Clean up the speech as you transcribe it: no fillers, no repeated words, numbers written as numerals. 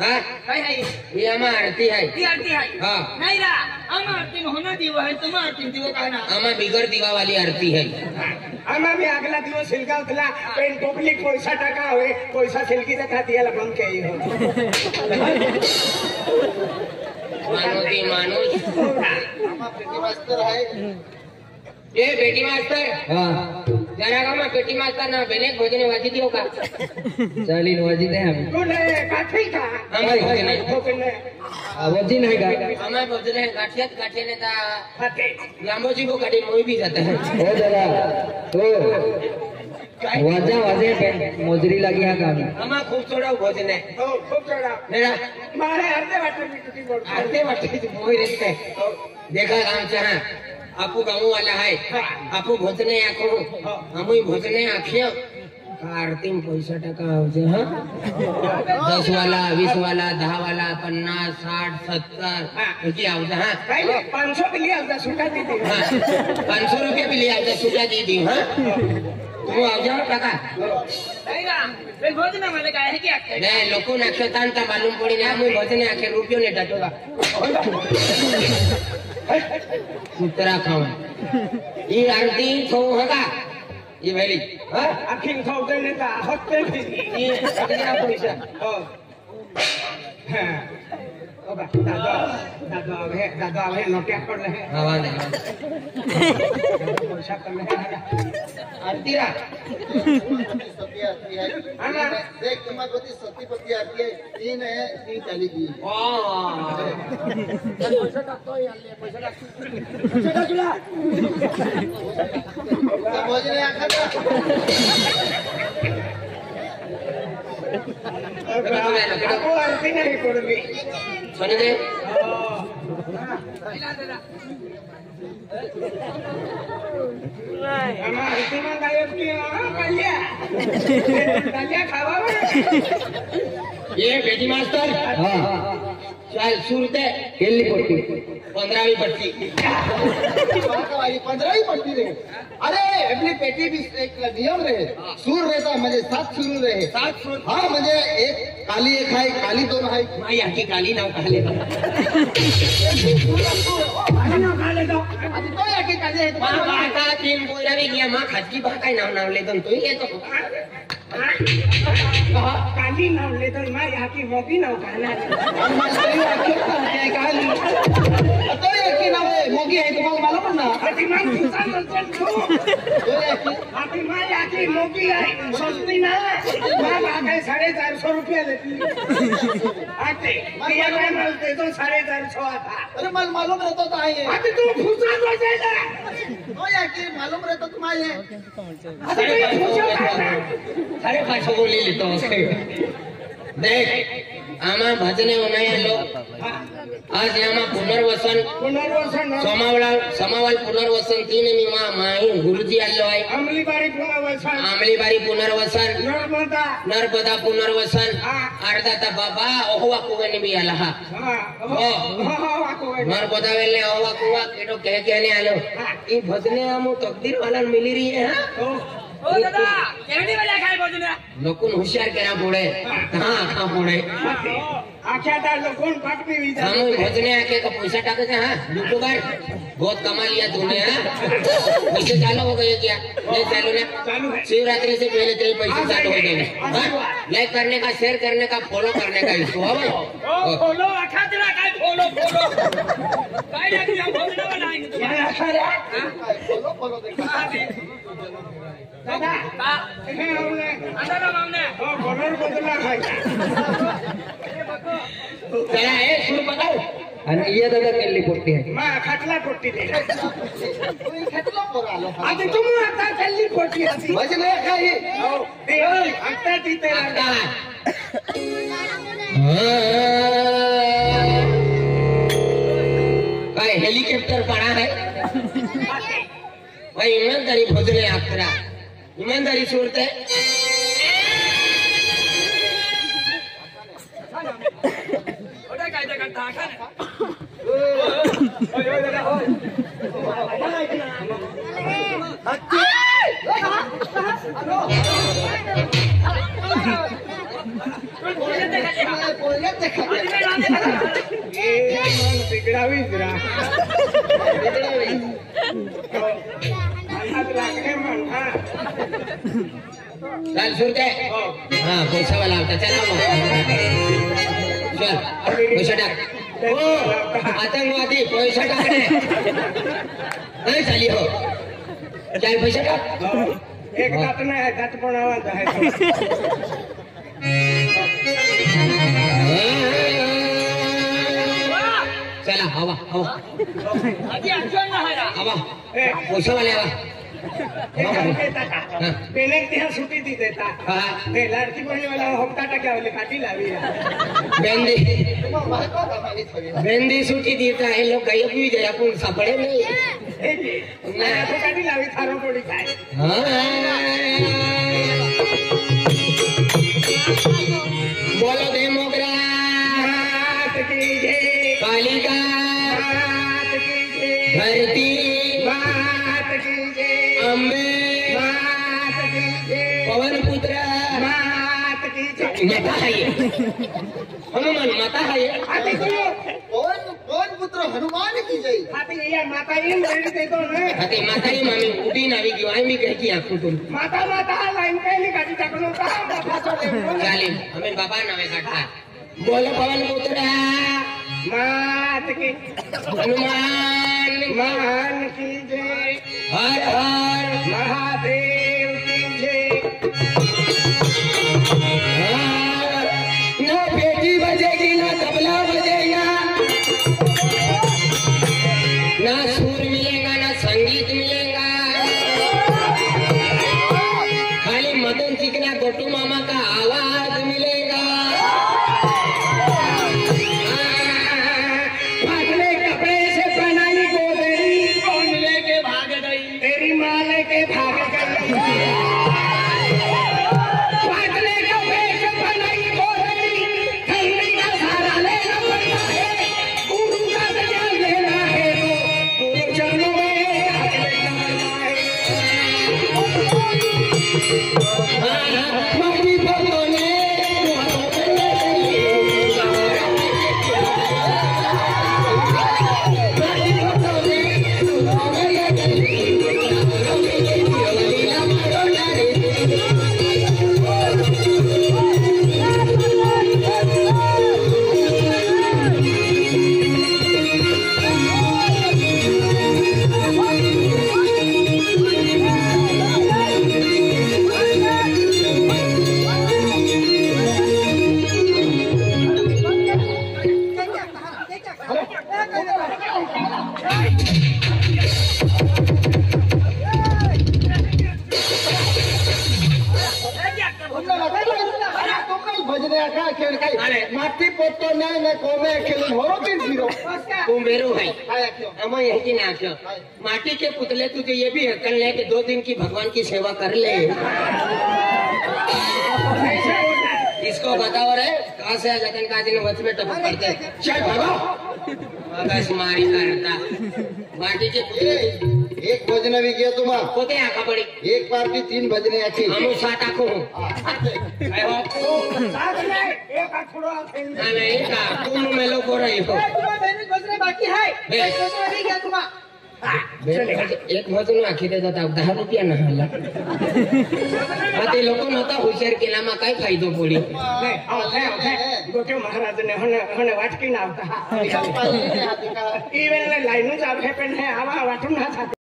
हाँ काय है ये आमा आरती है ती आरती है हाँ नहीं रा आमा आरती में होना दिवा है तुम आरती दिवा का ना आमा बिगर दीवा वाली आरती है आम्हा मी आगला दिवस सिलगावतला पण टोपली पैसा टाका होय पैसा सिलकीचा खातीला बंद केली हो मानवती मानुष आम्हा पेटी मास्तर आहे ये बेटी मास्तर हाँ जरा का पेटी मास्तर ना बेलेग भोजन वाजी दियो का चालीन वाजी दे हम कोण काठी का हमारी भोजन है ठोकले वाजी नहीं का हमारे भोजन है गाठियत गाठे ने ता खाते लांबोजी को गाड़ी मोई भी जाता है हो जरा तो वाजा वाजे पे मोजरी लगी है काम हमारा खूब थोड़ा भोजन है हो खूप चढा मेरा मारे अर्धे वाटे मी किती बोल आरते वाटे मोई रहते देखा काम से हाँ आपू गाँव वाला है आपू भोजने आखो हम भोजने आखियो आरती में पैसा टका हो हाँ 10 वाला 20 वाला 10 वाला 50 60 70 की आओ हाँ काय 500 के लिए आता सुटा दीदी हाँ 500 रुपये भी लिया था सुधा दी दी हाँ तुम आओ जाओ काका नहीं रा फिर भोजन वाले काय है क्या नहीं लोगों ने अक्षतान का मालूम पड़ी ना मुझे भोजने आके रुपयों ने टटोगा कुतरा खाओ ये आरती थो होगा ये भैली हाँ आखिन खाऊ देने का हत्ते भी ये कितना पैसा हो हां ओ बा दादा है नोटिया कर रहे हाँ वाले पैसा कर रहे आरती रा सती आती है आना देख तुम्हारी सतीपति आती है 3 है 3 चली गई पैसा टाकतो याले पैसा टाकला भोजन आखा आपको आरती नहीं कोडबी सुन दे आम्हा आरती में गायब किया कालिया खावा ये बेटी मास्टर हाँ चल सुरते केली पोटी 15वीं पट्टी 15 पड़ती रहे अरे अपनी पेटी भी एक नियम रहे सूर रहता म्हणजे 7 सुरू रहे 7 सुर हाँ म्हणजे एक काली एक आहे काली 2 आहे माई आखी काली नाव काले आता तो याकी काली आहे माँ बाता 3 बोला भी गया माँ खाजगी बा काय नाव नाव ले तो तू ये तो काली नाव ले तर मा याकी मोगी नाव काला काली तो याकी नाव आहे मोगी आहे तुम्हाला मला पण ना आती मा तुझा म्हणतो तो याकी आती मा याकी मोगी आहे सस्ती ना मा काय 450 रुपया लेती आते ये काय बोलते तो 450 आता अरे मला मालूम रहता तो आहे आती तू फुसा तो जायला तो याकी मालूम रहता तुम आहे आती तू फुसा 550 को ले लेता हूँ देख आमा भजने उन्हाया लोग आज आमा पुनर्वसन पुनर्वसन समावल पुनर्वसन 3 मी माही गुरुजी आलो आहे अमली बारी पुनर्वसन आमलीबारी पुनर्वसन नर्मदा पुनर्वसन हाँ। अर्धाता बाबा ओहवा कुगनी भी आला हा नर्मदा वेले ओहवा कुवा केडो कहने आलो ई भजने आमो तकदीर वाला मिली रही है हाँ ओ दादा केवडी वाला काय भोजन लोकून हुशार करा पुढे हाँ पुढे आख्या ता लोगों पाकनी विचार हम भोजने आके का पैसा टाके थे हाँ यूट्यूबर बहुत कमा लिया तूने हाँ पैसे चालू हो गए क्या नहीं चालू चालू ना है। शिवरात्रि से पहले तेरे पैसे चालू हो गए हाँ? लाइक करने का शेयर करने का फॉलो करने का इसको हाँ भाई ओ बोलो आखा तेरा काय बोलो काय लगी हम भोजन बनाएंगे फॉलो फॉलो देखा दादा का हे हमने अंदर मामने ओ कलर बदला खाई चला ए सुर बताओ आणि ये दादा केली पोटी आहे मा खाटला पोटी दे तुम्ही खेटलो पोरा आलो आधी तुम आता चल्ली पोटी आती भजन आहे काय हो ते आता तिथे आता काय हेलिकॉप्टर पड़ा है भाई ईमानदारी भोजने आखरा ईमानदारी सुरते ओटा काय ते करता आखा भोजन ते तुम्हाला पोळ्यात देखा ए मन बिगडावीच रा हात लागले मन हा चल सुरते हाँ पैसा वाला होता चला चल पैसा टाक आतंकवादी पैसा टाक नहीं चाली हो चल पैसा टाक एक दात नाही आहे दात पण आवाज आहे चला हवा हवा आधी आठवण नाही रा. हवा पैसा वाले हवा पेनेक त्या सुटी दी देता हाँ ते लाडकी बहिणीवाला होमता टाक्यावले काटी लावी बेंदी तुम्हाला माहित होता माहित हवी बेंदी सूची देता है लोग गायब भी जाए अपन सापड़े नहीं काटी लावी थारो पोडी काय बोलो दे मोगरा हात की जय कालिका हात की जय धरती हात की जय अम्बे हात की जय पवन पुत्र हात की जय माता है ये हनुमान माता है ये हाती को कोण पुत्र हनुमान की जय हाती या माता येऊन रेडी देतो ना अरे माता ही मामी उठी नावी की आई भी कहती आंखों तुम माता माता लाईन काही नाही काटी टाकलो का माता जालिम हमें बाबा नावे काटता बोलो पवन पुत्र मात की हनुमान महान की जय हर हर महादेव की जय ना पेटी बजेगी ना तबला बजेगा ना सुर मिलेगा ना संगीत मिलेगा खाली मदन चिकना गोटू मामा का आवाज मिलेगा फाटले कपड़े से पहनाई गोदड़ी कौन लेके भाग गई तेरी माँ लेके भाग गई फाटले कपड़े से पहनाई गोदड़ी ठंडी का सहारा लेना पड़ता है गुरु का ज्ञान लेना है तो गुरु चरणों में हाथ लेना पड़ता है माटी भगवान ने भजने काय खेळ काय माती पोतो नाही ना कोमे खेळून हो तीन झिरो तू मेरो भाई काय क्यों हम यही की नाख्यो माटी के पुतले तुझे ये भी अकल है कि 2 दिन की भगवान की सेवा कर ले इसको बताओ रे कहाँ से लगन का दिन वच में टपक करते चल भागो आकाश मारी करता माटी के पुतले एक भजन भी किया तुम्हाला पोते आका पड़ी एक पार्टी 3 भजने याची हम सात आखो हूँ काय हो साथ में एक आठवडा खेळ नहीं का तुम में लोग हो रही हो बाकी है एक वजन आखी देतात 10 रुपया ना हल्ला ते लोक नव्हता हुशार केला मग काय फायदो पोळी गोटे महाराज ने हने वाटकी ना हाती का इवन लाइनू जाब है पेन है आवा वाटून ना